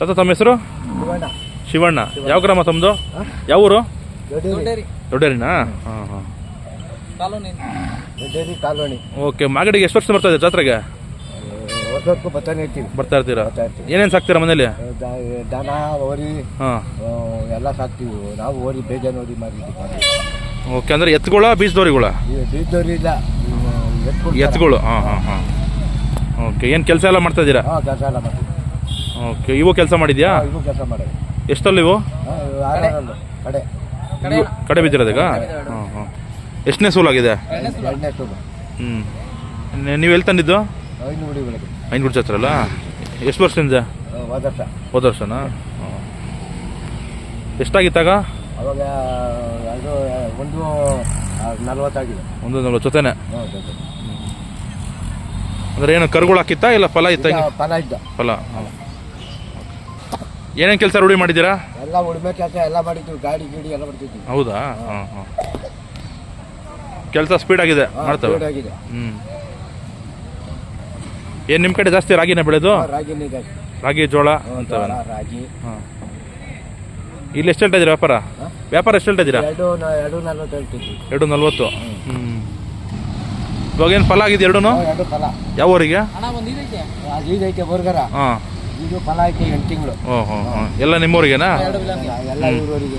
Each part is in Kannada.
ತಾತ ತಮ್ಮ ಹೆಸರು? ಶಿವಣ್ಣ. ಯಾವ ಗ್ರಾಮ ತಮ್ಮದು? ಯಾವ ಊರು? ದೊಡ್ಡೇರಿನಾ? ಹಾಂ ಹಾಂ. ಕಾಲೋನಿ. ಓಕೆ. ಮಾಗಡಿಗೆ ಎಷ್ಟು ವರ್ಷ ಬರ್ತಾ ಇದೆ ಜಾತ್ರೆಗೆ? ವರ್ಷಕ್ಕೂ ಬರ್ತಾ ಇರ್ತೀರಾ? ಏನೇನು ಸಾಕ್ತೀರಾ ಮನೇಲಿ? ದನ ಓರಿ ಎಲ್ಲ ಸಾಕ್ತೀವಿ ನಾವು. ಓರಿ ಬೇಜಾನ್ ಓರಿ ಮಾಡಿದ್ದೀವಿ. ಓಕೆ. ಅಂದರೆ ಎತ್ತುಗಳ ಬೀಜದೋರಿಗಳ? ಬೀಜದೋರಿ ಇಲ್ಲ, ಎತ್ತುಗಳು. ಹಾಂ ಹಾಂ ಹಾಂ. ಓಕೆ. ಏನು ಕೆಲಸ ಎಲ್ಲ ಮಾಡ್ತಾ ಇದ್ದೀರಾ? ಕೆಲಸ ಎಲ್ಲ ಮಾಡ್ತೀವಿ. ಓಕೆ. ಇವು ಕೆಲಸ ಮಾಡಿದ್ಯಾ? ಇವು ಕೆಲಸ ಮಾಡೋದು. ಎಷ್ಟಲ್ಲಿ ಇವು? ಕಡೆ ಕಡೆ ಬಿದ್ದಿರೋದೀಗ? ಹಾಂ ಹಾಂ. ಎಷ್ಟನೇ ಸೂಲಾಗಿದೆ? ನೀವು ಎಲ್ಲಿ ತಂದಿದ್ದು? ಐನೂರು ಜಾತ್ರೆ ಅಲ್ಲ? ಎಷ್ಟು ವರ್ಷದಿಂದ? ಹೋದ ವರ್ಷನಾ? ಎಷ್ಟಾಗಿತ್ತಾಗ? ಅವಾಗ ಒಂದು 40 ಆಗಿದೆ. 40 ಜೊತೆನೆ? ಅಂದ್ರೆ ಏನು ಕರುಗಳು ಹಾಕಿತ್ತಾ ಇಲ್ಲ ಫಲ ಇತ್ತ? ಫಲ ಇದ್ದ. ಫಲ. ಏನೇನು ಕೆಲಸ ರೂಢಿ ಮಾಡಿದ್ದೀರಾ? ಎಲ್ಲ ಉಳ್ಮೆ ಕೆಲಸ ಎಲ್ಲ ಮಾಡಿದ್ವಿ. ಗಾಡಿ ಗೀಡಿ ಎಲ್ಲ ಮಾಡ್ತಿದ್ವಿ. ಹೌದಾ? ಹಾಂ ಹಾಂ. ಕೆಲಸ ಸ್ಪೀಡ್ ಆಗಿದೆ, ಮಾಡ್ತವೆ. ಏನು ನಿಮ್ಮ ಕಡೆ ಜಾಸ್ತಿ ರಾಗಿನೇ ಬೆಳೆದು? ರಾಗಿ ಜೋಳ ಅಂತ. ಹಾಂ. ಇಲ್ಲಿ ಎಷ್ಟು ಹೇಳ್ತಾ ಇದ್ದೀರಾ ವ್ಯಾಪಾರ? ಎಷ್ಟು ಹೇಳ್ತಾ ಇದ್ದೀರಾ? 240. ಇವಾಗ ಏನು ಫಲ ಆಗಿದೆ? ಎರಡೂ ಯಾವ ಊರಿಗೆ? ಹಾಂ. ಇದು ಫಲ ಐತೆ 8 ತಿಂಗಳು. ಓಹೋ. ಎಲ್ಲ ನಿಮ್ಮೂರಿಗೆನಾ? ಎಲ್ಲ ಊರವರಿಗೆ.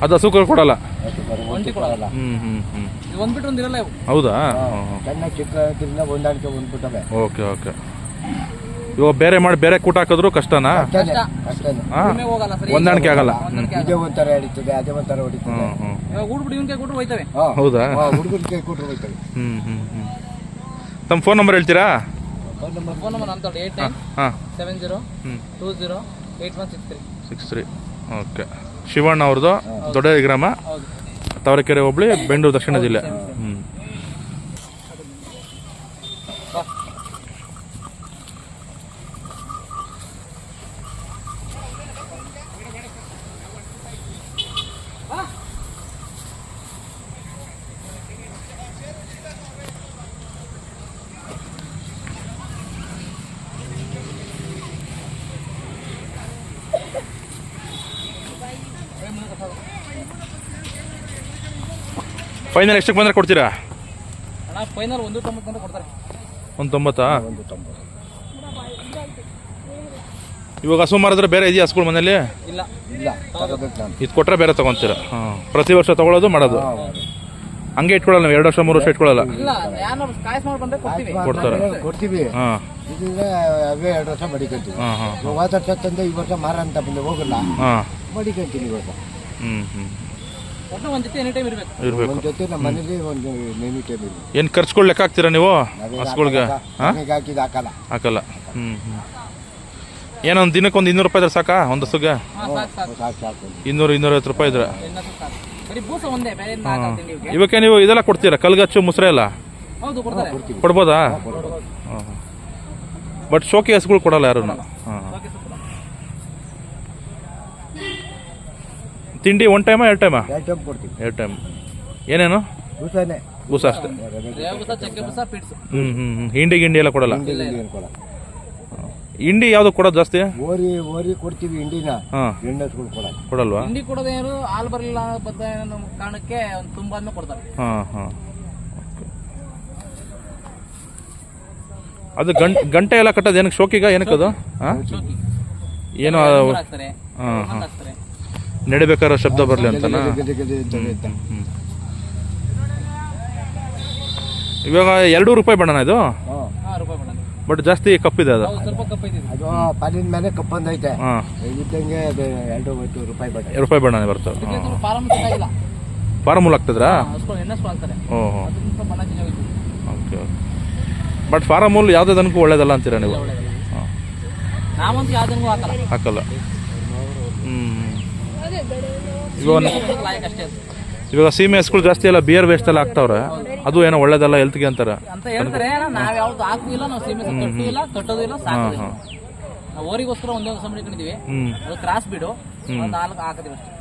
ಅದು ಹಸು ಕೊಡಲ್ಲ? ಹೌದಾ? ಚೆನ್ನಾಗಿ ಚಿಕ್ಕ ಹೊಂದಾಣಿಕೆ ಬಂದ್ಬಿಟ್ಟವೆ. Okay okay. ಇವಾಗ ಬೇರೆ ಕೂಟ ಹಾಕಿದ್ರು ಕಷ್ಟನಾ? ಹೊಂದಾಣಿಕೆ ಆಗಲ್ಲ. ಇದೇ ಒಂಥರ ಹಿಡಿತದೆ, ಅದೇ ಒಂಥರ ಹೊಡಿತದೆ. ಹೌದಾ? ಹುಡುಗನ ಕೈ ಕೊಟ್ಟರು ಹೋಯ್ತವೆ. ತಮ್ಮ ಫೋನ್ ನಂಬರ್ ಹೇಳ್ತೀರಾ? ಫೋನ್ ನಂಬರ್ ಅಂತ 8970208163. ಓಕೆ. ಶಿವಣ್ಣ ಅವ್ರದ್ದು, ದೊಡ್ಡೇರಿ ಗ್ರಾಮ, ತಾವರೆಕೆರೆ ಹೋಬಳಿ, ಬೆಂಗಳೂರು ದಕ್ಷಿಣ ಜಿಲ್ಲೆ. ಫೈನಲ್ ಎಷ್ಟಕ್ಕೆ ಬಂದರೆ ಕೊಡ್ತೀರಾ? ಫೈನಲ್ 190 ಕೊಡ್ತಾರೆ. 190? ಇವಾಗ ಹಸು ಮಾರಿದ್ರೆ ಬೇರೆ ಇದೆಯಾ ಹಸುಗಳು ಮನೇಲಿ? ಇಲ್ಲ. ಇದು ಕೊಟ್ಟರೆ ಬೇರೆ ತಗೊಂತೀರಾ? ಹಾಂ. ಪ್ರತಿ ವರ್ಷ ತಗೊಳ್ಳೋದು ಮಾಡೋದು? ಹಂಗೆ ಇಟ್ಕೊಳ್ಳಲ್ಲ ನೀವು? 2 ವರ್ಷ 3 ವರ್ಷ ಇಟ್ಕೊಳ್ಳಲ್ಲ? ಕೊಡ್ತಾರೆ. ಹಾಂ. ಅವೇ 2 ವರ್ಷ ಮಡಿಕೊಂತೀವಿ. ಹಾಂ ಹಾಂ. ಹೋದ ವರ್ಷ ತಂದೆ ಈ ವರ್ಷ ಮಾರ ಅಂತ ಬಂದು ಹೋಗಲ್ಲ. ಹಾಂ. ಮಡಿಕೊಂತೀನಿ ಈ ವರ್ಷ. ಇರಬೇಕು. ಜೊತೆ ನಮ್ಮ ಮನೇಲಿ ಒಂದು ನೇಮಿ ಟೈಮ್ ಇರಬೇಕು. ಏನು ಖರ್ಚುಗಳು ಲೆಕ್ಕ ಹಾಕ್ತೀರಾ ನೀವು ಹಸುಗಳಿಗೆ? ಹಾಕಲ್ಲ. ಏನೊಂದು ದಿನಕ್ಕೆ ಒಂದು 200 ರೂಪಾಯಿ ಇದ್ರೆ ಸಾಕಾ ಒಂದು ಹಸುಗೆ? 200-250 ರೂಪಾಯಿ ಇದ್ರೆ. ಇವಕ್ಕೆ ನೀವು ಇದೆಲ್ಲ ಕೊಡ್ತೀರಾ? ಕಲ್ಗಚ್ಚು ಮುಸ್ರೆ ಎಲ್ಲ ಕೊಡ್ಬೋದಾ? ಬಟ್ ಶೋಕಿ ಹಸುಗಳು ಕೊಡಲ್ಲ ಯಾರು? ಹಾಂ. ತಿಂಡಿ 1 ಟೈಮಾ 2 ಟೈಮಾ? 2 ಟೈಮ್. ಏನೇನು? ಬೂಸ ಅಷ್ಟೇ. ಹಿಂಡಿ ಎಲ್ಲ ಕೊಡಲ್ಲ? ಹಿಂಡಿ ಯಾವ್ದು ಕೊಡೋದು ಜಾಸ್ತಿ? ಓರಿ ಕೊಡ್ತೀವಿ ಹಿಂಡಿನ. ಕೊಡಲ್ವಾ? ಹಿಂಡಿ ಕೊಡೋದೇನು ಹಾಲು ಬರಲಿಲ್ಲ ಕಾರಣಕ್ಕೆ ತುಂಬಾ ಕೊಡ್ತಾರೆ. ಹಾಂ ಹಾಂ. ಅದು ಗಂಟೆ ಎಲ್ಲ ಕಟ್ಟೋದು ಏನಕ್ಕೆ? ಶೋಕಿಗ ಏನಕ್ಕೆ ಅದು? ಹಾಂ. ಏನು? ಹಾಂ ಹಾಂ. ನಡಿಬೇಕಾದ್ರೆ ಶಬ್ದ ಬರಲಿ ಅಂತನಾ? ಇವಾಗ 2 ರೂಪಾಯಿ ಬಣ್ಣನ ಇದು? ಬಟ್ ಜಾಸ್ತಿ ಕಪ್ಪಿದೆ ಅದು? ಪಾಲಿನ ಮೇಲೆ ಕಪ್ಪು ಬಂದೈತೆ. ಇದ್ದಂಗೆ 2 ರೂಪಾಯಿ ಬಣ್ಣ. ರೂಪಾಯಿ ಬಣ್ಣನೇ ಬರ್ತದೆ. ಫಾರ್ಮುಲ್ ಆಗ್ತದ್ರಾ? ಓಹೋ. ಓಕೆ. ಬಟ್ ಫಾರ್ಮುಲ್ ಯಾವುದೇ ದನಕ್ಕೂ ಒಳ್ಳೇದಲ್ಲ ಅಂತೀರಾ ನೀವು? ಹಾಕಲ್ಲ. ಇವಾಗ ಸೀಮೆ ಹಸುಗಳು ಜಾಸ್ತಿ ಎಲ್ಲ ಬಿಯರ್ ವೇಸ್ಟ್ ಎಲ್ಲ ಹಾಕ್ತಾವ್ರೆ, ಅದು ಏನೋ ಒಳ್ಳೇದಲ್ಲ ಹೆಲ್ತ್ಗೆ ಅಂತಾರೆ. ಓರಿಗೋಸ್ಕರ ಒಂದೇ ಹೊಸ ಮಾಡಿಕೊಂಡಿದೀವಿ. ಅದು ಕ್ರಾಸ್ ಬಿಡು 4 ಹಾಕದಿವಿ ಅಷ್ಟೇ.